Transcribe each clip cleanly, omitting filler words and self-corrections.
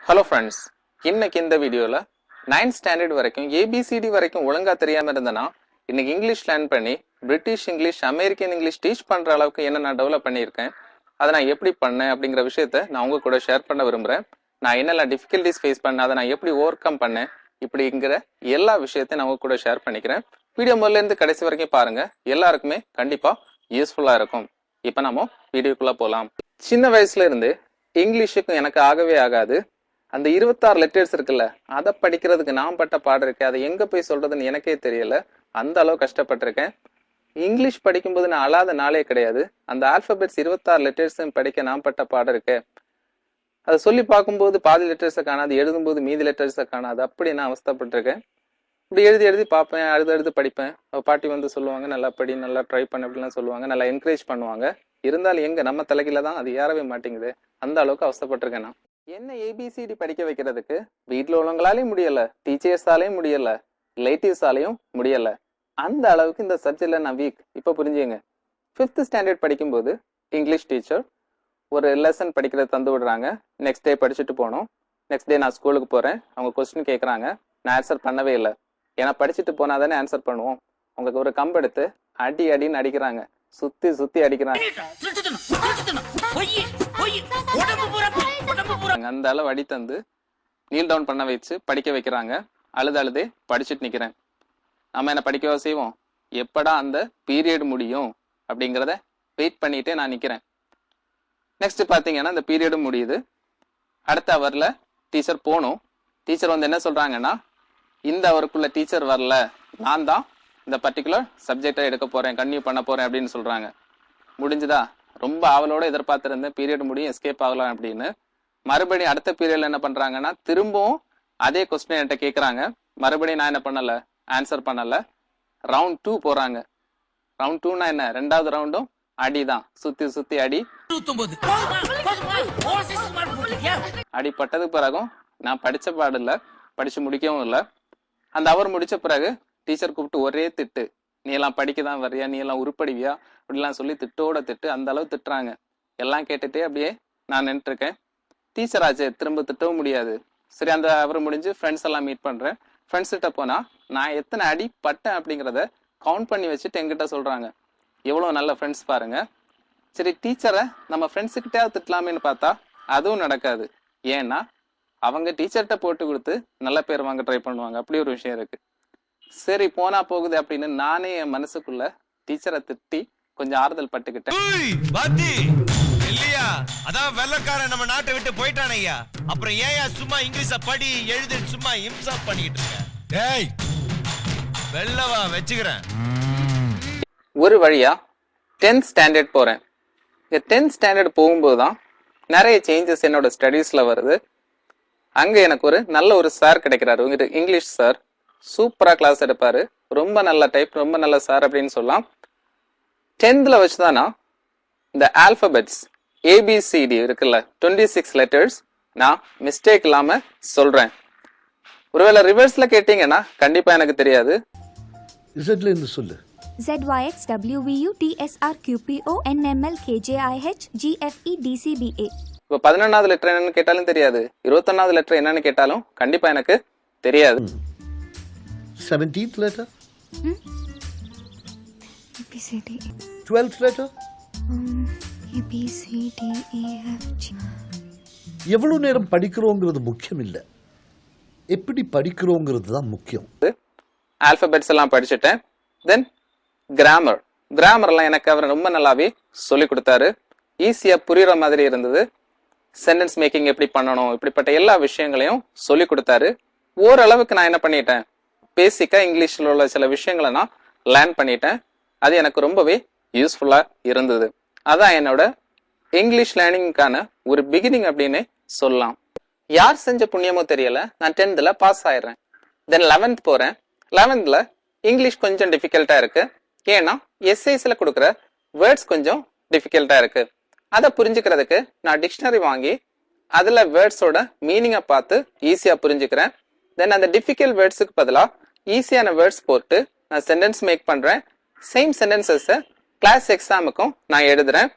Hello friends, இன்னைக்கு இந்த வீடியோவில் 9th ஸ்டாண்டர்ட் வரைக்கும் ஏபிசிடி வரைக்கும் ஒழுங்காக தெரியாமல் இருந்தேன்னா இன்னைக்கு இங்கிலீஷ் லேர்ன் பண்ணி British English, American English teach பண்ணுற அளவுக்கு என்ன நான் டெவலப் பண்ணியிருக்கேன், அதை நான் எப்படி பண்ணேன் அப்படிங்கிற விஷயத்த நான் உங்க கூட ஷேர் பண்ண விரும்புகிறேன். நான் என்னெல்லாம் டிஃபிகல்ட்டிஸ் ஃபேஸ் பண்ணேன், அதை நான் எப்படி ஓவர் கம் பண்ணேன், இப்படிங்கிற எல்லா விஷயத்தையும் நான் உங்க கூட ஷேர் பண்ணிக்கிறேன். வீடியோ முதல்லேருந்து கடைசி வரைக்கும் பாருங்க, எல்லாருக்குமே கண்டிப்பாக யூஸ்ஃபுல்லாக இருக்கும். இப்போ நம்ம வீடியோக்குள்ளே போகலாம். சின்ன வயசுல இருந்து இங்கிலீஷுக்கும் எனக்கு ஆகவே ஆகாது. அந்த 26 லெட்டர்ஸ் இருக்குல்ல, அதை படிக்கிறதுக்கு நான் பட்ட பாடம் இருக்கேன். அதை எங்க போய் சொல்றதுன்னு எனக்கே தெரியல. அந்த அளவு கஷ்டப்பட்டிருக்கேன். இங்கிலீஷ் படிக்கும்போது நான் அழாத நாளே கிடையாது. அந்த ஆல்பபெட்ஸ் 26 லெட்டர்ஸும் படிக்க நான் பட்ட பாடம் இருக்கேன். அதை சொல்லி பார்க்கும்போது பாதி லெட்டர்ஸை காணாது, எழுதும்போது மீதி லெட்டர்ஸை காணாது. அப்படி நான் அவஸ்தப்பட்டிருக்கேன். இப்படி எழுதி பார்ப்பேன், அழுது படிப்பேன். பாட்டி வந்து சொல்லுவாங்க, நல்லா படி, நல்லா ட்ரை பண்ண, அப்படிலாம் சொல்லுவாங்க, நல்லா என்கரேஜ் பண்ணுவாங்க. இருந்தாலும் எங்க நம்ம தலைகீழ தான் அது ஏறவே மாட்டேங்குது. அந்த அளவுக்கு அவஸ்தப்பட்டிருக்கேன் நான். என்ன ஏபிசிடி படிக்க வைக்கிறதுக்கு வீட்டில் உள்ளவங்களாலையும் முடியல, டீச்சர்ஸாலையும் முடியல, ரிலேட்டிவ்ஸாலையும் முடியல. அந்த அளவுக்கு இந்த சப்ஜெக்ட்ல நான் வீக். இப்போ புரிஞ்சுங்க. 5th ஸ்டாண்டர்ட் படிக்கும்போது இங்கிலீஷ் டீச்சர் ஒரு லெசன் படிக்கிறது தந்து விடுறாங்க. நெக்ஸ்ட் டே படிச்சுட்டு போனோம். நெக்ஸ்ட் டே நான் ஸ்கூலுக்கு போறேன். அவங்க கொஸ்டின் கேட்குறாங்க. நான் ஆன்சர் பண்ணவே இல்லை. ஏன்னா படிச்சுட்டு போனா தானே ஆன்சர் பண்ணுவோம். உங்களுக்கு ஒரு கம்பு எடுத்து அடின்னு அடிக்கிறாங்க, சுத்தி சுத்தி அடிக்கிறாங்க. அந்த அளவு அடி தந்து நீல் டவுன் பண்ண வச்சு படிக்க வைக்கிறாங்க. அழுதே படிச்சுட்டு நிக்கிறேன். நம்ம என்ன படிக்கவா செய்வோம்? எப்படா அந்த பீரியட் முடியும் அப்படிங்கிறத வெயிட் பண்ணிட்டே நான் நிக்கிறேன். நெக்ஸ்ட் பாத்தீங்கன்னா இந்த பீரியடும் முடியுது. அடுத்த அவர்ல டீச்சர் போகணும். டீச்சர் வந்து என்ன சொல்றாங்கன்னா, இந்த அவருக்குள்ள டீச்சர் வரல, நான் தான் இந்த பர்டிகுலர் சப்ஜெக்டை எடுக்க போறேன், கன்டினியூ பண்ண போறேன் அப்படின்னு சொல்றாங்க. முடிஞ்சுதா? ரொம்ப ஆவலோட எதிர்பார்த்திருந்தேன் பீரியட் முடியும், எஸ்கேப் ஆகலாம் அப்படின்னு. மறுபடியும் அடுத்த பீரியட்ல என்ன பண்றாங்கன்னா, திரும்பவும் அதே கொஸ்டின் என்கிட்ட கேட்கறாங்க. மறுபடியும் நான் என்ன பண்ணல, ஆன்சர் பண்ணல. ரவுண்ட் 2 போறாங்க. ரவுண்ட் 2னா என்ன, ரெண்டாவது ரவுண்டும் அடிதான், சுத்தி சுத்தி அடி. அடிப்பட்டதுக்கு பிறகும் நான் படிச்ச பாடு இல்லை, படிச்சு முடிக்கவும் இல்லை. அந்த அவர் முடிச்ச பிறகு டீச்சர் கூப்பிட்டு ஒரே திட்டு, நீ எல்லாம் படிக்கதான் வர்றியா, நீ எல்லாம் உருப்படிவியா அப்படிலாம் சொல்லி திட்டோட திட்டு. அந்த அளவு திட்டுறாங்க. எல்லாம் கேட்டுட்டே அப்படியே நான் நின்றுட்டு இருக்கேன். டீச்சர் ஆச்சு, திரும்ப திட்டவும் முடியாது. சரி, அந்த அவர் முடிஞ்சு ஃப்ரெண்ட்ஸ் எல்லாம் மீட் பண்றேன். ஃப்ரெண்ட்ஸ் கிட்ட போனா நான் எத்தனை அடி பட்டேன் அப்படிங்கிறத கவுண்ட் பண்ணி வச்சுட்டு என்கிட்ட சொல்றாங்க. எவ்வளவு நல்ல ஃப்ரெண்ட்ஸ் பாருங்க. சரி, டீச்சரை நம்ம ஃப்ரெண்ட்ஸுக்கிட்டே திட்டலாமேன்னு பார்த்தா அதுவும் நடக்காது. ஏன்னா அவங்க டீச்சர்கிட்ட போட்டு கொடுத்து நல்ல பேர் வாங்க ட்ரை பண்ணுவாங்க. அப்படி ஒரு விஷயம் இருக்கு. சரி, போனா போகுது அப்படின்னு நானே என் மனசுக்குள்ள டீச்சரை திட்டி கொஞ்சம் ஆறுதல் பட்டுக்கிட்டேன். இல்லையா, அதான் வெள்ளக்காரன் நம்ம நாட்டை விட்டு போயிட்டானையா. அப்புறம் ஏயா சும்மா இங்கிலீஷ படி எழுது சும்மா இம்சா பண்ணிக்கிட்டு இருக்க? டேய், வெள்ளவா வச்சுக்கிறேன். ஒரு வழியா 10th ஸ்டாண்டர்ட் போறேன். இந்த 10th ஸ்டாண்டர்ட் போகும்போது தான் நிறைய சேஞ்சஸ் என்னோட ஸ்டடீஸ்ல வருது. அங்க எனக்கு ஒரு நல்ல ஒரு சார் கிடைக்கிறாரு, இங்கிலீஷ் சார். சூப்பரா கிளாஸ் எடுப்பாரு, ரொம்ப நல்ல டைப், ரொம்ப நல்ல சார் அப்படின்னு சொல்லலாம். 10th வச்சுதானா இந்த ஆல்பபெட்ஸ் ஏபிசிடி இருக்குல்ல, 26 லெட்டர்ஸ் நான் மிஸ்டேக் இல்லாம சொல்றேன். ஒருவேளை ரிவர்ஸ்ல கேட்டீங்கன்னா கண்டிப்பா எனக்கு தெரியாது. இசட்ல இருந்து சொல்லு. ZYXWVUTSRQPONMLKJIHGFEDCBA. இப்போ 11வது லெட்டர் என்னன்னு கேட்டாலும் தெரியாது. 21வது லெட்டர் என்னன்னு கேட்டாலும் கண்டிப்பா எனக்கு தெரியாது. 17th letter? ABCD. 12th letter? ABCDEFG. எவ்வளவு நேரம் படிக்கிறோங்கிறது முக்கியம் இல்லை, எப்படி படிக்கிறோங்கிறது தான் முக்கியம். ஆல்பபெட்ஸ் எல்லாம் படிச்சுட்டேன். தென் கிராமர்லாம் எனக்கு அவர் ரொம்ப நல்லாவே சொல்லி கொடுத்தாரு. ஈஸியா புரியுற மாதிரி இருந்தது. சென்டென்ஸ் மேக்கிங் எப்படி பண்ணணும், இப்படிப்பட்ட எல்லா விஷயங்களையும் சொல்லி கொடுத்தாரு. ஓரளவுக்கு நான் என்ன பண்ணிட்டேன், பேசிக்கா இங்கிலீஷ்ல உள்ள சில விஷயங்களை நான் லேர்ன் பண்ணிட்டேன். அது எனக்கு ரொம்பவே யூஸ்ஃபுல்லா இருந்தது. அதான் என்னோட இங்கிலீஷ் லேர்னிங்கான ஒரு பிகினிங் அப்படின்னு சொல்லலாம். யார் செஞ்ச புண்ணியமோ தெரியல, நான் 10th பாஸ் ஆயிடுறேன். தென் 11th போறேன். 11th இங்கிலீஷ் கொஞ்சம் டிஃபிகல்ட்டா இருக்கு. ஏன்னா எஸ்ஐஸ்ல கொடுக்குற வேர்ட்ஸ் கொஞ்சம் டிஃபிகல்ட்டா இருக்கு. அதை புரிஞ்சுக்கிறதுக்கு நான் டிக்ஷனரி வாங்கி அதுல வேர்ட்ஸோட மீனிங்கை பார்த்து ஈஸியா புரிஞ்சுக்கிறேன். தென் அந்த டிஃபிகல்ட் வேர்ட்ஸுக்கு பதிலாக ஈஸியான வேர்ட்ஸ் போட்டு நான் சென்டென்ஸ் மேக் பண்றேன். சேம் சென்டென்சஸை கிளாஸ் எக்ஸாமுக்கும் நான் எழுதுறேன்.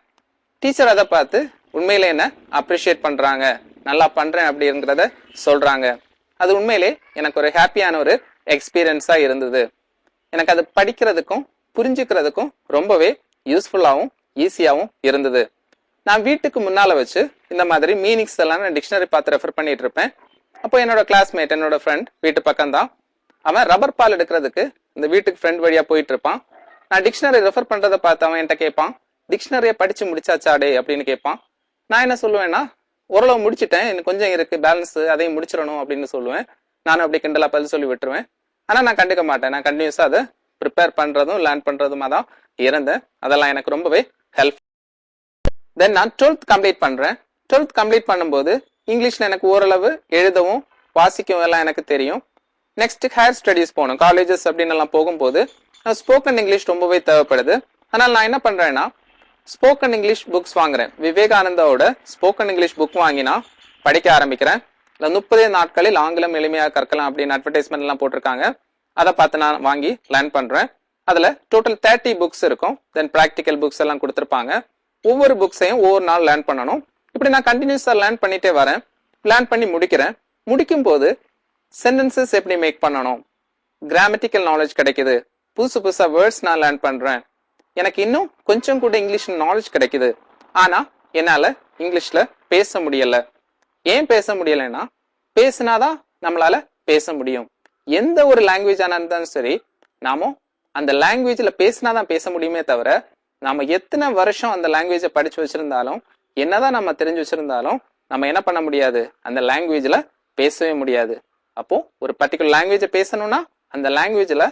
டீச்சர் அதை பார்த்து உண்மையில என்ன அப்ரிஷியேட் பண்றாங்க, நல்லா பண்றேன் அப்படிங்கிறத சொல்றாங்க. அது உண்மையிலே எனக்கு ஒரு ஹாப்பியான ஒரு எக்ஸ்பீரியன்ஸா இருந்தது. எனக்கு அது படிக்கிறதுக்கும் புரிஞ்சுக்கிறதுக்கும் ரொம்பவே யூஸ்ஃபுல்லாகவும் ஈஸியாகவும் இருந்தது. நான் வீட்டுக்கு முன்னால வச்சு இந்த மாதிரி மீனிங்ஸ் எல்லாம் நான் டிக்ஷனரி பார்த்து ரெஃபர் பண்ணிட்டு இருப்பேன். அப்போ என்னோட கிளாஸ்மேட், என்னோட ஃப்ரெண்ட், வீட்டு பக்கம் தான், அவன் ரப்பர் பால் எடுக்கிறதுக்கு இந்த வீட்டுக்கு ஃப்ரெண்ட் வழியா போயிட்டு இருப்பான். நான் டிக்ஷனரி ரெஃபர் பண்றதை பார்த்து அவன் என்கிட்ட கேட்பான், டிக்ஷனரியை படிச்சு முடிச்சாச்சாடே அப்படின்னு கேட்பான். நான் என்ன சொல்லுவேன்னா, ஓரளவு முடிச்சுட்டேன், இன்னும் கொஞ்சம் இருக்கு பேலன்ஸ், அதையும் முடிச்சிடணும் அப்படின்னு சொல்லுவேன். நானும் அப்படி கிண்டலா பதில் சொல்லி விட்டுருவேன். ஆனா நான் கண்டுக்க மாட்டேன். நான் கண்டினியூஸா அதை ப்ரிப்பேர் பண்றதும் லேர்ன் பண்றதுமா தான் இருந்தேன். அதெல்லாம் எனக்கு ரொம்பவே ஹெல்ப். தென் நான் 12th கம்ப்ளீட் பண்றேன். 12th கம்ப்ளீட் பண்ணும்போது இங்கிலீஷ்ல எனக்கு ஓரளவு எழுதவும் வாசிக்கவும் எல்லாம் எனக்கு தெரியும். நெக்ஸ்ட் ஹையர் ஸ்டடீஸ் போகணும், காலேஜஸ் அப்படின்னு எல்லாம் போகும்போது ஸ்போக்கன் இங்கிலீஷ் ரொம்பவே தேவைப்படுது. அதனால நான் என்ன பண்றேன்னா, ஸ்போக்கன் இங்கிலீஷ் புக்ஸ் வாங்குறேன். விவேகானந்தாவோட ஸ்போக்கன் இங்கிலீஷ் புக் வாங்கி நான் படிக்க ஆரம்பிக்கிறேன். 30 நாட்களில் ஆங்கிலம் எளிமையாக கற்கலாம் அப்படின்னு அட்வர்டைஸ்மெண்ட் எல்லாம் போட்டிருக்காங்க. அதை பார்த்து நான் வாங்கி லேர்ன் பண்றேன். அதுல டோட்டல் 30 புக்ஸ் இருக்கும். தென் ப்ராக்டிக்கல் புக்ஸ் எல்லாம் கொடுத்துருப்பாங்க. ஒவ்வொரு புக்ஸையும் ஒவ்வொரு நாள் லேர்ன் பண்ணணும். இப்படி நான் கண்டினியூஸா லேர்ன் பண்ணிட்டே வரேன். லேர்ன் பண்ணி முடிக்கிறேன். முடிக்கும் போது சென்டென்சஸ் எப்படி மேக் பண்ணணும், கிராமட்டிக்கல் நாலேஜ் கிடைக்குது. புதுசு புதுசா வேர்ட்ஸ் நான் லேர்ன் பண்றேன். எனக்கு இன்னும் கொஞ்சம் கூட இங்கிலீஷ் நாலேஜ் கிடைக்குது. ஆனா என்னால இங்கிலீஷ்ல பேச முடியல. ஏன் பேச முடியலைன்னா, பேசினாதான் நம்மளால பேச முடியும். எந்த ஒரு லாங்குவேஜ் ஆனா இருந்தாலும் சரி, நாம அந்த லாங்குவேஜ்ல பேசினாதான் பேச முடியுமே தவிர, நாம எத்தனை வருஷம் அந்த லாங்குவேஜை படிச்சு வச்சிருந்தாலும், என்னதான் நம்ம தெரிஞ்சு வச்சிருந்தாலும், நம்ம என்ன பண்ண முடியாது, அந்த லாங்குவேஜ்ல பேசவே முடியாது. அப்போ ஒரு பர்டிகுலர் லாங்குவேஜை பேசணும்னா அந்த லாங்குவேஜ்ல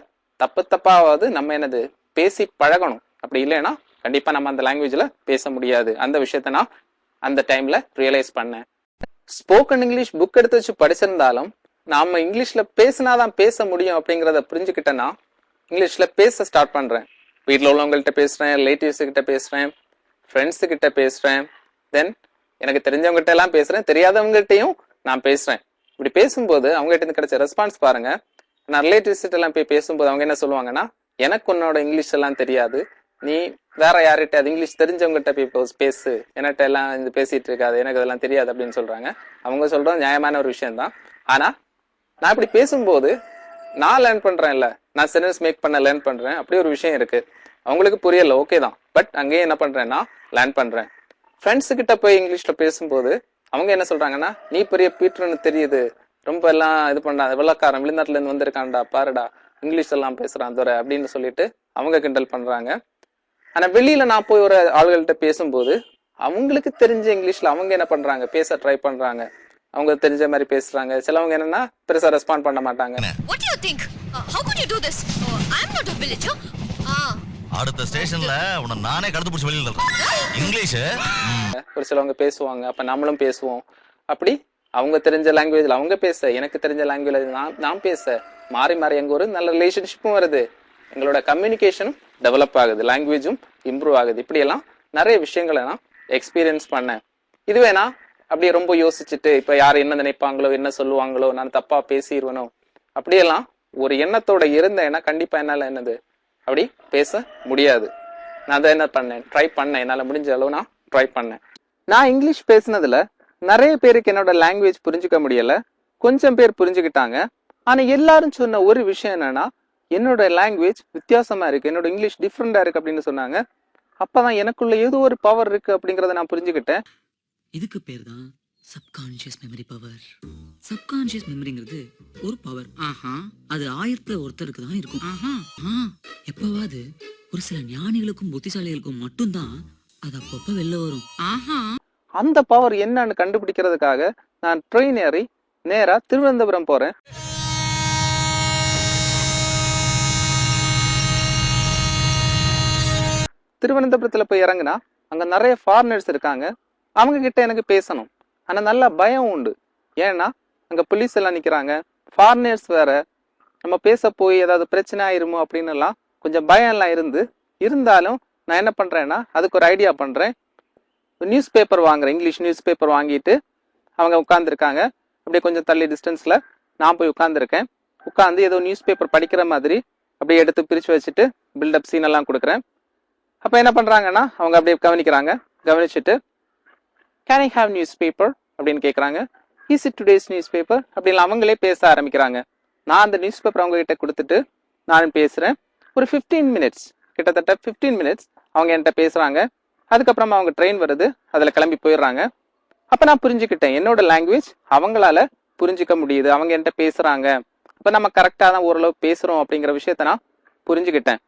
தப்பாவது நம்ம என்னது பேசி பழகணும். அப்படி இல்லைன்னா கண்டிப்பா நம்ம அந்த லாங்குவேஜ்ல பேச முடியாது. அந்த விஷயத்த நான் அந்த டைம்ல ரியலைஸ் பண்ணேன். ஸ்போக்கன் இங்கிலீஷ் புக் எடுத்து வச்சு படிச்சிருந்தாலும் நாம இங்கிலீஷ்ல பேசினாதான் பேச முடியும் அப்படிங்கிறத புரிஞ்சுக்கிட்டேன்னா இங்கிலீஷ்ல பேச ஸ்டார்ட் பண்றேன். வீட்டில் உள்ளவங்கள்ட்ட பேசுறேன், ரிலேட்டிவ்ஸ் கிட்ட பேசுறேன், ஃப்ரெண்ட்ஸ் கிட்ட பேசுறேன், தென் எனக்கு தெரிஞ்சவங்ககிட்ட எல்லாம் பேசுறேன், தெரியாதவங்ககிட்டையும் நான் பேசுறேன். இப்படி பேசும்போது அவங்ககிட்ட இருந்து கிடைச்ச ரெஸ்பான்ஸ் பாருங்க. நான் ரிலேட்டிவ்ஸ் கிட்ட எல்லாம் போய் பேசும்போது அவங்க என்ன சொல்லுவாங்கன்னா, எனக்கு உன்னோட இங்கிலீஷ் எல்லாம் தெரியாது, நீ வேற யார்கிட்ட அது இங்கிலீஷ் தெரிஞ்சவங்ககிட்ட போய் பேசு, என்கிட்ட எல்லாம் இது பேசிட்டு இருக்காது, எனக்கு அதெல்லாம் தெரியாது அப்படின்னு சொல்றாங்க. அவங்க சொல்றது நியாயமான ஒரு விஷயம் தான். ஆனா நான் இப்படி பேசும்போது நான் லேர்ன் பண்றேன்ல, நான் சென்டென்ஸ் மேக் பண்ண லேர்ன் பண்றேன். அப்படி ஒரு விஷயம் இருக்கு. அவங்களுக்கு புரியல, ஓகே தான், பட் அங்கேயே என்ன பண்றேன்னா லேர்ன் பண்றேன். ஃப்ரெண்ட்ஸ் கிட்ட போய் இங்கிலீஷ்ல பேசும்போது அவங்க என்ன சொல்றாங்கன்னா, நீ பெரிய பீட்டர்னு தெரியுது, ரொம்ப எல்லாம் இது பண்ணா, வெள்ளக்காரன் வெளிநாட்டுல இருந்து வந்திருக்கான்டா, பாருடா இங்கிலீஷ் எல்லாம் பேசுறான் துரை அப்படின்னு சொல்லிட்டு அவங்க கிண்டல் பண்றாங்க. ஆனா வெளியில நான் போய் ஒரு ஆளுகள்கிட்ட பேசும்போது அவங்களுக்கு தெரிஞ்ச இங்கிலீஷ்ல அவங்க என்ன பண்றாங்க, பேச ட்ரை பண்றாங்க. அவங்க தெரிஞ்ச மாதிரி பேசுறாங்க. சிலவங்க என்னன்னா பெருசா ரெஸ்பாண்ட் பண்ண மாட்டாங்க. What do you think? How could you do this? I'm not a villager. அடுத்த ஸ்டேஷன்ல உன்னை நானே கடந்து பிடிச்சி வெளியில தள்ளுறேன். இங்கிலீஷ் ஒரு சிலவங்க பேசுவாங்க, அப்ப நம்மளும் பேசுவோம். அப்படி அவங்க தெரிஞ்ச லாங்குவேஜ்ல அவங்க பேச, எனக்கு தெரிஞ்ச லாங்குவேஜ்ல நான் பேச, மாறி மாறி எங்க ஒரு நல்ல ரிலேஷன்ஷிப்பும் வருது, எங்களோட கம்யூனிகேஷனும் டெவலப் ஆகுது, லாங்குவேஜும் இம்ப்ரூவ் ஆகுது. இப்படி எல்லாம் நிறைய விஷயங்களை நான் எக்ஸ்பீரியன்ஸ் பண்ணேன். இதுவே நான் அப்படியே ரொம்ப யோசிச்சுட்டு இப்ப யார் என்ன நினைப்பாங்களோ, என்ன சொல்லுவாங்களோ, நான் தப்பா பேசிடுவனோ, அப்படியெல்லாம் ஒரு எண்ணத்தோட இருந்தேன்னா கண்டிப்பா என்னால என்னது அப்படி பேச முடியாது. நான் அதை என்ன பண்ணேன், ட்ரை பண்ணேன். என்னால முடிஞ்ச அளவு நான் ட்ரை பண்ணேன். நான் இங்கிலீஷ் பேசினதுல நிறைய பேருக்கு என்னோட லாங்குவேஜ் புரிஞ்சுக்க முடியல, கொஞ்சம் பேர் புரிஞ்சுக்கிட்டாங்க. ஆனா எல்லாரும் சொன்ன ஒரு விஷயம் என்னன்னா, என்னோட லாங்குவேஜ் வித்தியாசமா இருக்கு, என்னோட இங்கிலீஷ் டிஃப்ரெண்டா இருக்கு அப்படின்னு சொன்னாங்க. அப்பதான் எனக்குள்ள ஏதோ ஒரு பவர் இருக்கு அப்படிங்கறத நான் புரிஞ்சுக்கிட்டேன். இதுக்கு பேர் தான் சப்கான்ஷியஸ் மெமரி பவர். சப்கான்ஷியஸ் மெமரிங்கிறது ஒரு பவர். அது 1000ல் ஒருத்தருக்கு தான் இருக்கும். எப்பவாவது ஒரு சில ஞானிகளுக்கும் புத்திசாலிகளுக்கும் மட்டும்தான் அது அப்பப்ப வெளில வரும். அந்த பவர் என்னன்னு கண்டுபிடிக்கிறதுக்காக நான் ட்ரெயின் ஏறி நேரா திருவனந்தபுரம் போறேன். திருவனந்தபுரத்துல போய் இறங்குனா அங்க நிறைய ஃபாரினர்ஸ் இருக்காங்க. அவங்க கிட்ட எனக்கு பேசணும். ஆனா நல்ல பயம் உண்டு. ஏன்னா அங்க போலீஸ் எல்லாம் நிக்கிறாங்க, ஃபாரினர்ஸ் வேற. நம்ம பேச போய் ஏதாவது பிரச்சனை ஆயிருமோ அப்படின்னு எல்லாம் கொஞ்சம் பயம் எல்லாம் இருந்தாலும் நான் என்ன பண்றேன்னா அதுக்கு ஒரு ஐடியா பண்றேன். நியூஸ் பேப்பர் வாங்குறேன், இங்கிலீஷ் நியூஸ் பேப்பர் வாங்கிட்டு அவங்க உட்காந்துருக்காங்க. அப்படியே கொஞ்சம் தள்ளி டிஸ்டன்ஸ்ல நான் போய் உட்காந்துருக்கேன். உட்காந்து ஏதோ நியூஸ் பேப்பர் படிக்கிற மாதிரி அப்படியே எடுத்து பிரிச்சு வச்சுட்டு பில்டப் சீன் எல்லாம் கொடுக்குறேன். அப்ப என்ன பண்றாங்கன்னா அவங்க அப்படியே கவனிக்கிறாங்க. கவனிச்சுட்டு, can I have news paper அப்படின்னு கேட்குறாங்க. Is it today's news paper அப்படின்னு அவங்களே பேச ஆரம்பிக்கிறாங்க. நான் அந்த நியூஸ் பேப்பர் அவங்க கிட்ட கொடுத்துட்டு நான் பேசுகிறேன். ஒரு 15 மினிட்ஸ், கிட்டத்தட்ட 15 மினிட்ஸ் அவங்க என்கிட்ட பேசுகிறாங்க. அதுக்கப்புறமா அவங்க ட்ரெயின் வருது, அதில் கிளம்பி போயிடுறாங்க. அப்போ நான் புரிஞ்சுக்கிட்டேன், என்னோட லாங்குவேஜ் அவங்களால புரிஞ்சிக்க முடியுது, அவங்க என்கிட்ட பேசுகிறாங்க, இப்போ நம்ம கரெக்டாக தான் ஓரளவு பேசுகிறோம் அப்படிங்கிற விஷயத்த நான் புரிஞ்சுக்கிட்டேன்.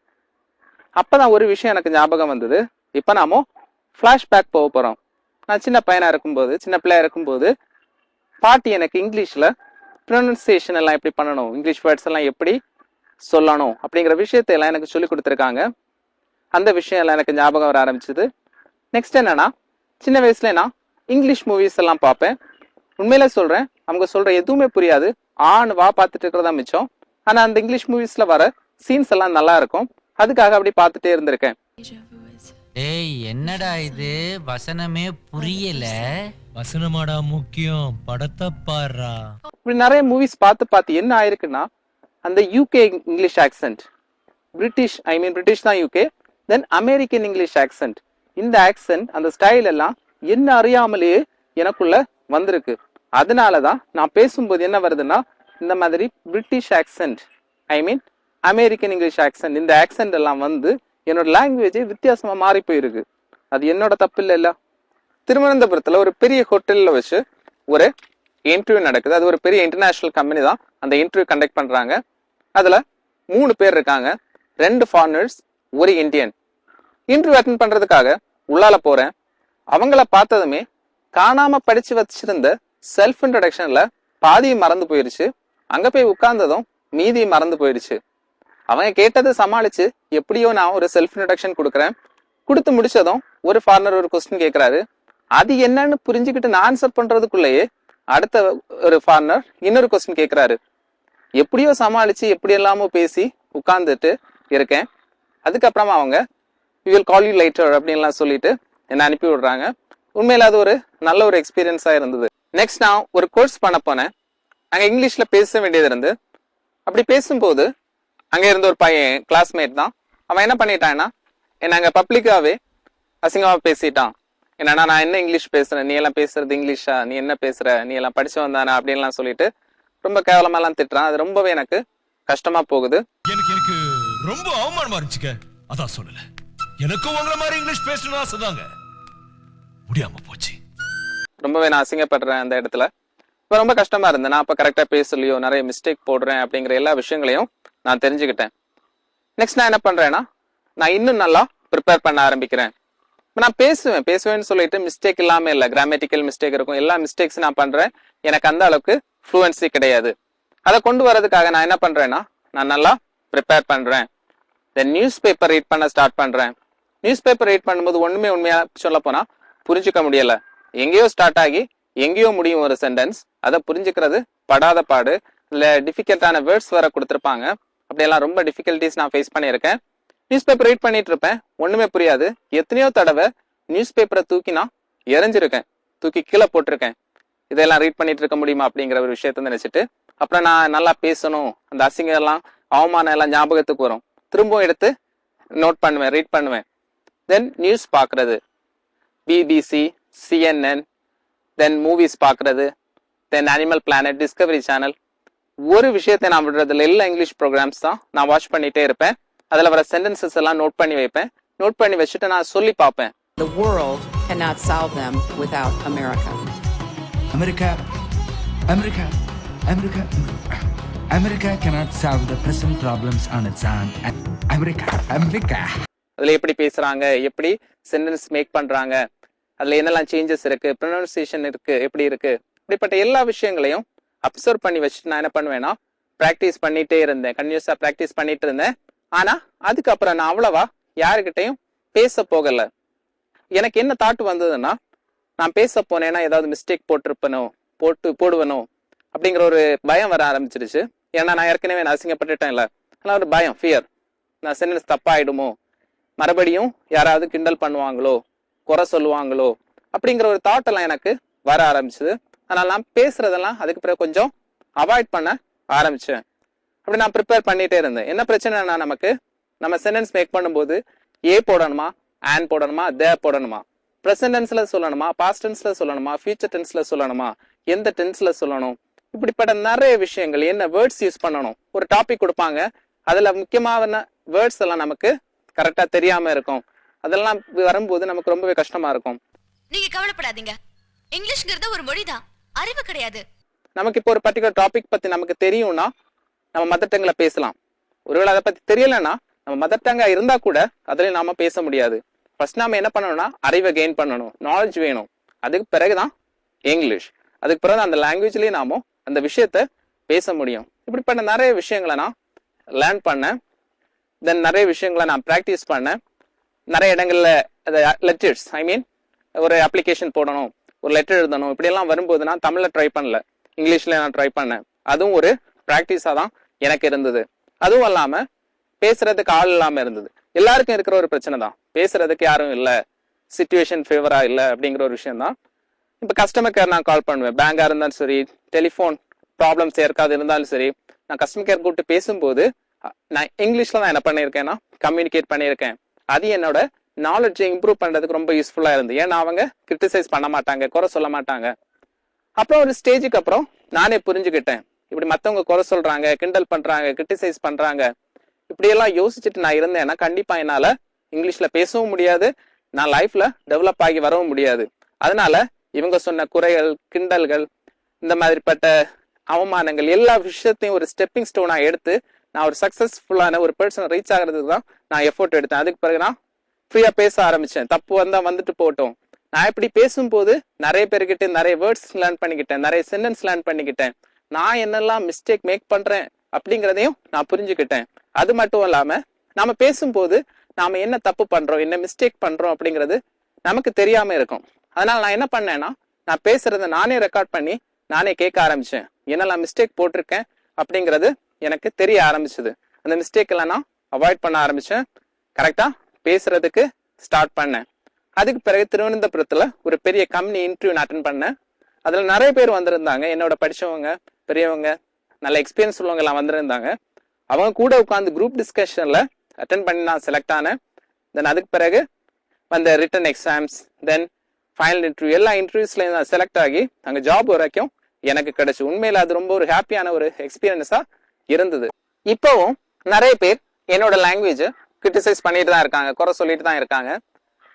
அப்போ தான் ஒரு விஷயம் எனக்கு ஞாபகம் வந்தது. இப்போ நாம ஃப்ளாஷ்பேக் போக போகிறோம். நான் சின்ன பையனாக இருக்கும்போது, சின்ன பிள்ளையா இருக்கும்போது பாட்டி எனக்கு இங்கிலீஷில் ப்ரொனன்சியேஷன் எல்லாம் எப்படி பண்ணணும், இங்கிலீஷ் வேர்ட்ஸ் எல்லாம் எப்படி சொல்லணும் அப்படிங்கிற விஷயத்தை எல்லாம் எனக்கு சொல்லி கொடுத்துருக்காங்க. அந்த விஷயம் எல்லாம் எனக்கு ஞாபகம் வர ஆரம்பிச்சது. நெக்ஸ்ட் என்னன்னா, சின்ன வயசுல நான் இங்கிலீஷ் மூவிஸ் எல்லாம் பார்ப்பேன். உண்மையில சொல்றேன், அவங்க சொல்ற எதுவுமே புரியாது, ஆண் வா பார்த்துட்டு இருக்கிறதா மிச்சம். ஆனா அந்த இங்கிலீஷ் மூவிஸ்ல வர சீன்ஸ் எல்லாம் நல்லா இருக்கும், அதுக்காக அப்படி பார்த்துட்டே இருந்திருக்கேன். ஏய் என்னடா இது, வசனமே புரியல. வசனமாடா முக்கியம், படத்தை பாடுறா. இப்படி நிறைய மூவிஸ் பார்த்து என்ன ஆயிருக்குன்னா, அந்த யூகே இங்கிலீஷ் ஆக்சென்ட், பிரிட்டிஷ் தான் யூகே, தென் அமெரிக்கன் இங்கிலீஷ் ஆக்சென்ட், இந்த ஆக்சென்ட் அந்த ஸ்டைல் எல்லாம் என்ன அறியாமலேயே எனக்குள்ள வந்திருக்கு. அதனாலதான் நான் பேசும்போது என்ன வருதுன்னா, இந்த மாதிரி British accent, American English accent, இந்த ஆக்சென்ட் எல்லாம் வந்து என்னோட லாங்குவேஜே வித்தியாசமா மாறி போயிருக்கு. அது என்னோட தப்பு இல்ல. திருவனந்தபுரத்துல ஒரு பெரிய ஹோட்டல்ல வச்சு ஒரு இன்டர்வியூ நடக்குது. அது ஒரு பெரிய இன்டர்நேஷனல் கம்பெனி தான் அந்த இன்டர்வியூ கண்டக்ட் பண்றாங்க. அதுல 3 பேர் இருக்காங்க, 2 ஃபாரினர்ஸ், ஒரு இந்தியன். இன்டர்வியூ அட்டென்ட் பண்றதுக்காக உள்ளால போறேன். அவங்கள பார்த்ததுமே காணாம படிச்சு வச்சிருந்த செல்ஃப் இன்ட்ரடக்ஷன்ல பாதியும் மறந்து போயிருச்சு. அங்க போய் உட்கார்ந்ததும் மீதியும் மறந்து போயிருச்சு. அவங்க கேட்டதை சமாளிச்சு எப்படியோ நான் ஒரு செல்ஃப் இன்ட்ரடக்ஷன் கொடுக்குறேன். கொடுத்து முடிச்சதும் ஒரு ஃபாரினர் ஒரு கொஸ்டின் கேட்கிறாரு. அது என்னன்னு புரிஞ்சுக்கிட்டு நான் ஆன்சர் பண்றதுக்குள்ளேயே அடுத்த ஒரு ஃபாரினர் இன்னொரு கொஸ்டின் கேட்கிறாரு. எப்படியோ சமாளிச்சு எப்படி எல்லாமோ பேசி உட்கார்ந்துட்டு இருக்கேன். அதுக்கப்புறமா அவங்க we will call you later அப்படின்லாம் சொல்லிட்டு என்னை அனுப்பி விடுறாங்க. உண்மையில அது ஒரு நல்ல ஒரு எக்ஸ்பீரியன்ஸா இருந்தது. நெக்ஸ்ட் நான் ஒரு கோர்ஸ் பண்ண போனேன். அங்க இங்கிலீஷ்ல பேச வேண்டியது இருந்து, அப்படி பேசும்போது அங்க இருந்த ஒரு பையன், கிளாஸ்மேட் தான், அவன் என்ன பண்ணிட்டான்னா என்ன அங்க பப்ளிக்காவே அசிங்கமா பேசிட்டான். என்னன்னா, நான் என்ன இங்கிலீஷ் பேசுறேன், நீ எல்லாம் பேசுறது இங்கிலீஷா, நீ என்ன பேசுற, நீ எல்லாம் படிச்சவன் தானே அப்படின்லாம் சொல்லிட்டு ரொம்ப கேவலமாலாம் திட்டுறான். அது ரொம்பவே எனக்கு கஷ்டமா போகுது. எனக்கு ரொம்ப அவமானமா இருந்துச்சுக்க, அதான் சொல்லல. எனக்கும் உங்கள மாதிரி இங்கிலீஷ் பேசணும்னு ஆசைதாங்க, முடியாம போச்சு. ரொம்பவே நான் அசிங்கப்படுறேன் அந்த இடத்துல. இப்போ ரொம்ப கஷ்டமா இருந்தேன். நான் அப்போ கரெக்டா பேசலையோ, நிறைய மிஸ்டேக் போடுறேன் அப்படிங்கிற எல்லா விஷயங்களையும் நான் தெரிஞ்சுக்கிட்டேன். நெக்ஸ்ட் நான் என்ன பண்றேன்னா, நான் இன்னும் நல்லா ப்ரிப்பேர் பண்ண ஆரம்பிக்கிறேன். இப்போ நான் பேசுவேன்னு சொல்லிட்டு மிஸ்டேக் இல்லாம இல்லை, கிராமட்டிக்கல் மிஸ்டேக் இருக்கும், எல்லா மிஸ்டேக்ஸ் நான் பண்றேன். எனக்கு அந்த அளவுக்கு ஃப்ளூவன்சி கிடையாது. அதை கொண்டு வரதுக்காக நான் என்ன பண்றேன்னா, நான் நல்லா ப்ரிப்பேர் பண்றேன். தென் நியூஸ் பேப்பர் ரீட் பண்ண ஸ்டார்ட் பண்றேன். நியூஸ் பேப்பர் ரீட் பண்ணும்போது ஒண்ணுமே உண்மையா சொல்ல போனா புரிஞ்சுக்க முடியல. எங்கேயோ ஸ்டார்ட் ஆகி எங்கேயோ முடியும் ஒரு சென்டென்ஸ். அதை புரிஞ்சுக்கிறது படாத பாடு. இல்ல டிஃபிகல்ட்டான வேர்ட்ஸ் வர கொடுத்துருப்பாங்க. அப்படியெல்லாம் ரொம்ப டிஃபிகல்ட்டிஸ் நான் ஃபேஸ் பண்ணியிருக்கேன். நியூஸ் பேப்பர் ரீட் பண்ணிட்டு இருப்பேன், ஒண்ணுமே புரியாது. எத்தனையோ தடவை நியூஸ் பேப்பரை தூக்கி நான் எரிஞ்சிருக்கேன், தூக்கி கீழே போட்டிருக்கேன். இதெல்லாம் ரீட் பண்ணிட்டு இருக்க முடியுமா அப்படிங்கிற ஒரு விஷயத்த நினைச்சிட்டு, அப்புறம் நான் நல்லா பேசணும், அந்த அசிங்கம் எல்லாம் அவமானம் எல்லாம் ஞாபகத்துக்கு வரும். திரும்பவும் எடுத்து நோட் பண்ணுவேன், ரீட் பண்ணுவேன். தென் நியூஸ் பார்க்கறது, பிபிசி, CNN, தென் மூவிஸ் பார்க்கறது, தென் அனிமல் பிளானட், டிஸ்கவரி சேனல். ஒரு விஷயத்தை நான் விடுறதுல எல்லா இங்கிலீஷ் ப்ரோக்ராம்ஸ் தான் நான் வாட்ச் பண்ணிட்டே இருப்பேன். அதில் வர சென்டென்சஸ் எல்லாம் நோட் பண்ணி வைப்பேன். நோட் பண்ணி வச்சுட்டு நான் சொல்லி பார்ப்பேன். The world cannot solve them without America. America cannot solve the present problems on its own. America. அதில் எப்படி பேசுறாங்க, எப்படி சென்டென்ஸ் மேக் பண்றாங்க, அதில் என்னெல்லாம் சேஞ்சஸ் இருக்கு, ப்ரொனன்சியேஷன் இருக்கு, எப்படி இருக்கு, இப்படிப்பட்ட எல்லா விஷயங்களையும் அப்சர்வ் பண்ணி வச்சுட்டு நான் என்ன பண்ணுவேன்னா, ப்ராக்டிஸ் பண்ணிட்டே இருந்தேன். கன்டினியூஸா ப்ராக்டிஸ் பண்ணிட்டு இருந்தேன். ஆனா அதுக்கப்புறம் நான் அவ்வளவா யாருக்கிட்டையும் பேச போகல. எனக்கு என்ன தாட் வந்ததுன்னா, நான் பேச போனேன்னா ஏதாவது மிஸ்டேக் போடுவனோ அப்படிங்கிற ஒரு பயம் வர ஆரம்பிச்சிருச்சு. ஏன்னா நான் ஏற்கனவே நான் அசிங்கப்பட்டுட்டேன் இல்லை, அதெல்லாம் ஒரு பயம், ஃபியர். நான் சென்டென்ஸ் தப்பாயிடுமோ, மறுபடியும் யாராவது கிண்டல் பண்ணுவாங்களோ, குறை சொல்லுவாங்களோ அப்படிங்கிற ஒரு தாட் எல்லாம் எனக்கு வர ஆரம்பிச்சது. அதனால நான் பேசுறதெல்லாம் அதுக்கு பிறகு கொஞ்சம் அவாய்ட் பண்ண ஆரம்பிச்சேன். அப்படி நான் ப்ரிப்பேர் பண்ணிட்டே இருந்தேன். என்ன பிரச்சனைனா, நமக்கு நம்ம சென்டென்ஸ் மேக் பண்ணும்போது ஏ போடணுமா, ஆன் போடணுமா, தே போடணுமா, ப்ரெசன்ட் டென்ஸ்ல சொல்லணுமா, பாஸ்ட் டென்ஸ்ல சொல்லணுமா, ஃபியூச்சர் டென்ஸ்ல சொல்லணுமா, எந்த டென்ஸ்ல சொல்லணும், இப்படிப்பட்ட நிறைய விஷயங்கள், என்ன வேர்ட்ஸ் யூஸ் பண்ணணும். ஒரு டாபிக் கொடுப்பாங்க, அதுல முக்கியமான வேர்ட்ஸ் எல்லாம் நமக்கு கரெக்டா தெரியாம இருக்கும். அதெல்லாம் வரும்போது நமக்கு ரொம்பவே கஷ்டமா இருக்கும். நீங்க கவலைப்படாதீங்க, இங்கிலீஷ்ங்கிறது ஒரு மொழிதான், அறிவு கிடையாது. நமக்கு இப்போ ஒரு பர்டிகுலர் டாபிக் பத்தி நமக்கு தெரியும்னா நம்ம மதர் டங்ல பேசலாம். ஒருவேளை அதை பத்தி தெரியலன்னா நம்ம மதர் டங்கா இருந்தா கூட அதுலயும் நாம பேச முடியாது. ஃபர்ஸ்ட் நாம என்ன பண்ணணும்னா அறிவை கெயின் பண்ணணும், நாலேஜ் வேணும். அதுக்கு பிறகுதான் இங்கிலீஷ், அதுக்கு பிறகு அந்த லாங்குவேஜ்லயே நாம அந்த விஷயத்த பேச முடியும். இப்படிப்பட்ட நிறைய விஷயங்களை நான் லேர்ன் பண்ணேன். தென் நிறைய விஷயங்களை நான் ப்ராக்டிஸ் பண்ணேன். நிறைய இடங்கள்ல லெட்டர்ஸ், ஒரு அப்ளிகேஷன் போடணும், ஒரு லெட்டர் எழுதணும், இப்படியெல்லாம் வரும்போது நான் தமிழ்ல ட்ரை பண்ணல, இங்கிலீஷ்ல நான் ட்ரை பண்ணேன். அதுவும் ஒரு ப்ராக்டிஸா தான் எனக்கு இருந்தது. அதுவும் இல்லாம பேசுறதுக்கு ஆள் இல்லாம இருந்தது. எல்லாருக்கும் இருக்கிற ஒரு பிரச்சனை தான், பேசுறதுக்கு யாரும் இல்லை, சிச்சுவேஷன் ஃபேவரா இல்லை அப்படிங்கிற ஒரு விஷயம் தான். இப்போ கஸ்டமர் கேர் நான் கால் பண்ணுவேன், பேங்கா இருந்தாலும் சரி, டெலிஃபோன் ப்ராப்ளம்ஸ் யாருக்காவது இருந்தாலும் சரி, நான் கஸ்டமர் கேர் கூப்பிட்டு பேசும்போது நான் இங்கிலீஷ்ல தான் என்ன பண்ணியிருக்கேன்னா கம்யூனிகேட் பண்ணியிருக்கேன். அது என்னோட நாலேஜை இம்ப்ரூவ் பண்றதுக்கு ரொம்ப யூஸ்ஃபுல்லா இருந்து. ஏன்னா அவங்க கிரிட்டிசைஸ் பண்ண மாட்டாங்க, குறை சொல்ல மாட்டாங்க. அப்புறம் ஒரு ஸ்டேஜுக்கு அப்புறம் நானே புரிஞ்சுக்கிட்டேன், இப்படி மற்றவங்க குறை சொல்றாங்க, கிண்டல் பண்றாங்க, கிரிட்டிசைஸ் பண்றாங்க, இப்படியெல்லாம் யோசிச்சுட்டு நான் இருந்தேன்னா கண்டிப்பா என்னால இங்கிலீஷ்ல பேசவும் முடியாது, நான் லைஃப்ல டெவலப் ஆகி வரவும் முடியாது. அதனால இவங்க சொன்ன குறைகள், கிண்டல்கள், இந்த மாதிரிப்பட்ட அவமானங்கள் எல்லா விஷயத்தையும் ஒரு ஸ்டெப்பிங் ஸ்டோனா எடுத்து நான் ஒரு சக்சஸ்ஃபுல்லான ஒரு பர்சன் ரீச் ஆகிறதுக்கு தான் நான் எஃபோர்ட் எடுத்தேன். அதுக்கு பிறகு நான் ஃப்ரீயா பேச ஆரம்பிச்சேன். தப்பு வந்தா வந்துட்டு போட்டோம். நான் இப்படி பேசும்போது நிறைய பேர்கிட்ட நிறைய வேர்ட்ஸ் லேர்ன் பண்ணிக்கிட்டேன், நிறைய சென்டென்ஸ் லேர்ன் பண்ணிக்கிட்டேன். நான் என்னெல்லாம் மிஸ்டேக் மேக் பண்றேன் அப்படிங்கிறதையும் நான் புரிஞ்சுக்கிட்டேன். அது மட்டும் இல்லாம நாம பேசும்போது நாம என்ன தப்பு பண்றோம், என்ன மிஸ்டேக் பண்றோம் அப்படிங்கிறது நமக்கு தெரியாம இருக்கும். அதனால நான் என்ன பண்ணேன்னா, நான் பேசுறத நானே ரெக்கார்ட் பண்ணி நானே கேட்க ஆரம்பிச்சேன். என்னெல்லாம் மிஸ்டேக் போட்டிருக்கேன் அப்படிங்கிறது எனக்கு தெரிய ஆரம்பிச்சது. அந்த மிஸ்டேக் எல்லாம் நான் அவாய்ட் பண்ண ஆரம்பிச்சேன், கரெக்டா பேசுறதுக்கு ஸ்டார்ட் பண்ணேன். அதுக்கு பிறகு திருவனந்தபுரத்துல ஒரு பெரிய கம்பெனி இன்டர்வியூ நான் அட்டென்ட் பண்ணேன். அதுல நிறைய பேர் வந்திருந்தாங்க, என்னோட படிச்சவங்க, பெரியவங்க, நல்ல எக்ஸ்பீரியன்ஸ் உள்ளவங்க எல்லாம் வந்திருந்தாங்க. அவங்க கூட உட்காந்து குரூப் டிஸ்கஷன்ல அட்டென்ட் பண்ணி நான் செலக்ட் ஆனேன். தென் அதுக்கு பிறகு வந்த ரிட்டன் எக்ஸாம்ஸ், தென் ஃபைனல் இன்டர்வியூ, எல்லா இன்டர்வியூஸ்லையும் நான் செலக்ட் ஆகி அங்கே ஜாப் வரைக்கும் எனக்கு கிடைச்சு. உண்மையில அது ரொம்ப ஒரு ஹாப்பியான ஒரு எக்ஸ்பீரியன்ஸா இருந்தது. இப்போவும் நிறைய பேர் என்னோட லாங்குவேஜ் கிரிட்டிசைஸ் பண்ணிட்டு தான் இருக்காங்க, குறை சொல்லிட்டு தான் இருக்காங்க.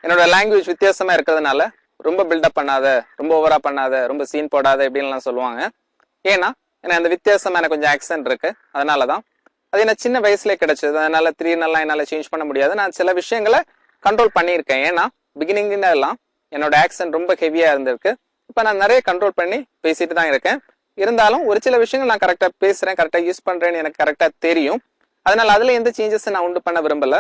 என்னோட லாங்குவேஜ் வித்தியாசமா இருக்கிறதுனால ரொம்ப பில்டப் பண்ணாத, ரொம்ப ஓவரா பண்ணாத, ரொம்ப சீன் போடாத இப்படின்லாம் சொல்லுவாங்க. ஏன்னா அந்த வித்தியாசமான கொஞ்சம் ஆக்சென்ட் இருக்கு, அதனாலதான். அது என்ன சின்ன வயசுலேயே கிடைச்சது, அதனால திடீர்னு என்னால் சேஞ்ச் பண்ண முடியாது. நான் சில விஷயங்களை கண்ட்ரோல் பண்ணியிருக்கேன். ஏன்னா பிகினிங்ல எல்லாம் என்னோட ஆக்சென்ட் ரொம்ப ஹெவியா இருந்திருக்கு. இப்போ நான் நிறைய கண்ட்ரோல் பண்ணி பேசிட்டு தான் இருக்கேன். இருந்தாலும் ஒரு சில விஷயங்கள் நான் கரெக்டாக பேசுறேன், கரெக்டாக யூஸ் பண்றேன்னு எனக்கு கரெக்டாக தெரியும். அதனால அதுல எந்த சேஞ்சஸ் நான் உண்டு பண்ண விரும்பல.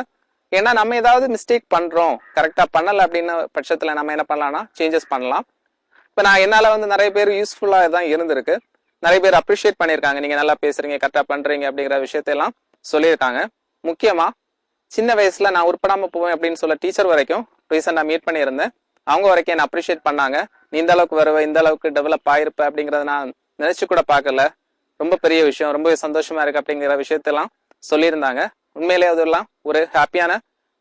ஏன்னா நம்ம ஏதாவது மிஸ்டேக் பண்றோம், கரெக்டாக பண்ணலை அப்படின்ன பட்சத்தில் நம்ம என்ன பண்ணலாம்னா சேஞ்சஸ் பண்ணலாம். இப்போ நான் என்னால் நிறைய பேர் யூஸ்ஃபுல்லாக தான் இருந்திருக்கு. நிறைய பேர் அப்ரிஷியேட் பண்ணியிருக்காங்க, நீங்க நல்லா பேசுறீங்க, கரெக்டாக பண்றீங்க அப்படிங்கிற விஷயத்தையெல்லாம் சொல்லியிருக்காங்க. முக்கியமா சின்ன வயசுல நான் உருப்படாம போவேன் அப்படின்னு சொல்ல டீச்சர் வரைக்கும் ரீசெண்டா மீட் பண்ணியிருந்தேன். அவங்க வரைக்கும் என்ன அப்ரிஷியேட் பண்ணாங்க. நீ இந்த அளவுக்கு வருவ, இந்த அளவுக்கு டெவலப் ஆயிருப்ப அப்படிங்கறத நான் நினைச்சு கூட பார்க்கல. ரொம்ப பெரிய விஷயம், ரொம்பவே சந்தோஷமா இருக்கு அப்படிங்கிற விஷயத்தெல்லாம் சொல்லியிருந்தாங்க. உண்மையிலே அதெல்லாம் ஒரு ஹாப்பியான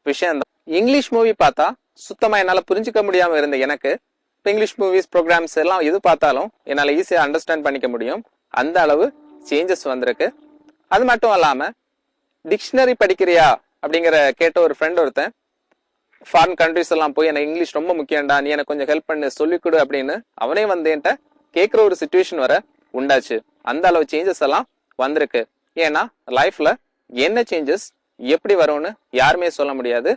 விஷயம் தான். இங்கிலீஷ் மூவி பார்த்தா சுத்தமா என்னால புரிஞ்சுக்க முடியாம இருந்த எனக்கு இப்போ இங்கிலீஷ் மூவிஸ், ப்ரோக்ராம்ஸ் எல்லாம் எது பார்த்தாலும் என்னால் ஈஸியாக அண்டர்ஸ்டாண்ட் பண்ணிக்க முடியும். அந்த அளவு சேஞ்சஸ் வந்திருக்கு. அது மட்டும் இல்லாம டிக்ஷனரி படிக்கிறியா அப்படிங்கிற கேட்ட ஒரு ஃப்ரெண்ட் ஒருத்தன் ஃபாரின் கண்ட்ரிஸ் எல்லாம் போய் எனக்கு இங்கிலீஷ் ரொம்ப முக்கியம்டா, நீ எனக்கு கொஞ்சம் ஹெல்ப் பண்ணு, சொல்லிக் கொடு அப்படின்னு அவனே என்கிட்ட கேட்குற ஒரு சுச்சுவேஷன் வர உண்டாச்சு. அந்த அளவு சேஞ்சஸ் எல்லாம் வந்திருக்கு. ஏன்னா லைஃப்ல என்ன சேஞ்சஸ் எப்படி வரும்னு யாருமே சொல்ல முடியாது.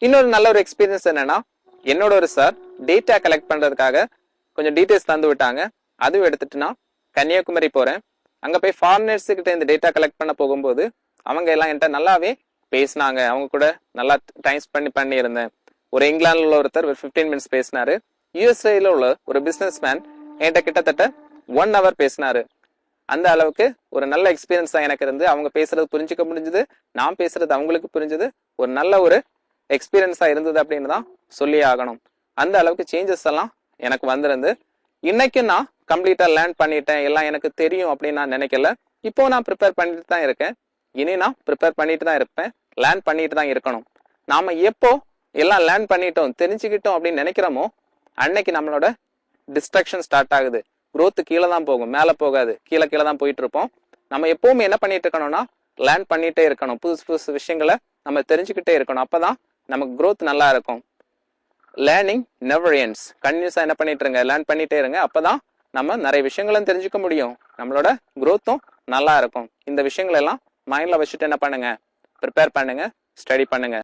இன்னொரு நல்ல ஒரு எக்ஸ்பீரியன்ஸ் என்னன்னா, என்னோட ஒரு சார் டேட்டா கலெக்ட் பண்றதுக்காக கொஞ்சம் டீட்டெயில்ஸ் தந்து விட்டாங்க. அதுவும் எடுத்துட்டு நான் கன்னியாகுமரி போறேன். அங்க போய் ஃபாரினர்ஸ் கிட்ட இந்த டேட்டா கலெக்ட் பண்ண போகும்போது அவங்க எல்லாம் என்கிட்ட நல்லாவே பேசினாங்க. அவங்க கூட நல்லா டைம் ஸ்பெண்ட் பண்ணி இருந்தேன். ஒரு இங்கிலாந்துல உள்ள ஒருத்தர் ஒரு 15 மினிட்ஸ் பேசினாரு. யூஎஸ்ஏல உள்ள ஒரு பிசினஸ் மேன் என்கிட்ட கிட்டத்தட்ட 1 hour பேசினாரு. அந்த அளவுக்கு ஒரு நல்ல எக்ஸ்பீரியன்ஸ் தான் எனக்கு இருந்து. அவங்க பேசுறது புரிஞ்சுக்க முடிஞ்சது, நான் பேசுறது அவங்களுக்கு புரிஞ்சது. ஒரு நல்ல ஒரு எக்ஸ்பீரியன்ஸா இருந்தது அப்படின்னு தான் சொல்லி ஆகணும். அந்த அளவுக்கு சேஞ்சஸ் எல்லாம் எனக்கு வந்திருந்து. இன்னைக்கு நான் கம்ப்ளீட்டா லேர்ன் பண்ணிட்டேன், எல்லாம் எனக்கு தெரியும் அப்படின்னு நான் நினைக்கல. இப்போ நான் ப்ரிப்பேர் பண்ணிட்டு தான் இருக்கேன். இனி நான் ப்ரிப்பேர் பண்ணிட்டு தான் இருப்பேன், லேர்ன் பண்ணிட்டு தான் இருக்கணும். நாம எப்போ எல்லாம் லேர்ன் பண்ணிட்டோம் தெரிஞ்சுக்கிட்டோம் அப்படின்னு நினைக்கிறோமோ அன்னைக்கு நம்மளோட டிஸ்ட்ராக்ஷன் ஸ்டார்ட் ஆகுது. growth கீழே தான் போகும், மேலே போகாது, கீழே கீழே தான் போயிட்டு இருப்போம். நம்ம எப்பவுமே என்ன பண்ணிட்டு இருக்கணும்னா லேர்ன் பண்ணிட்டே இருக்கணும், புதுசு புதுசு விஷயங்களை நம்ம தெரிஞ்சுக்கிட்டே இருக்கணும். அப்பதான் நமக்கு growth நல்லா இருக்கும். Learning never ends. கன்டினியூஸா என்ன பண்ணிட்டு இருங்க, லேர்ன் பண்ணிட்டே இருங்க. அப்பதான் நம்ம நிறைய விஷயங்களும் தெரிஞ்சுக்க முடியும், நம்மளோட growthம் நல்லா இருக்கும். இந்த விஷயங்கள் எல்லாம் மைண்ட்ல வச்சுட்டு என்ன பண்ணுங்க, ப்ரிப்பேர் பண்ணுங்க, ஸ்டடி பண்ணுங்க.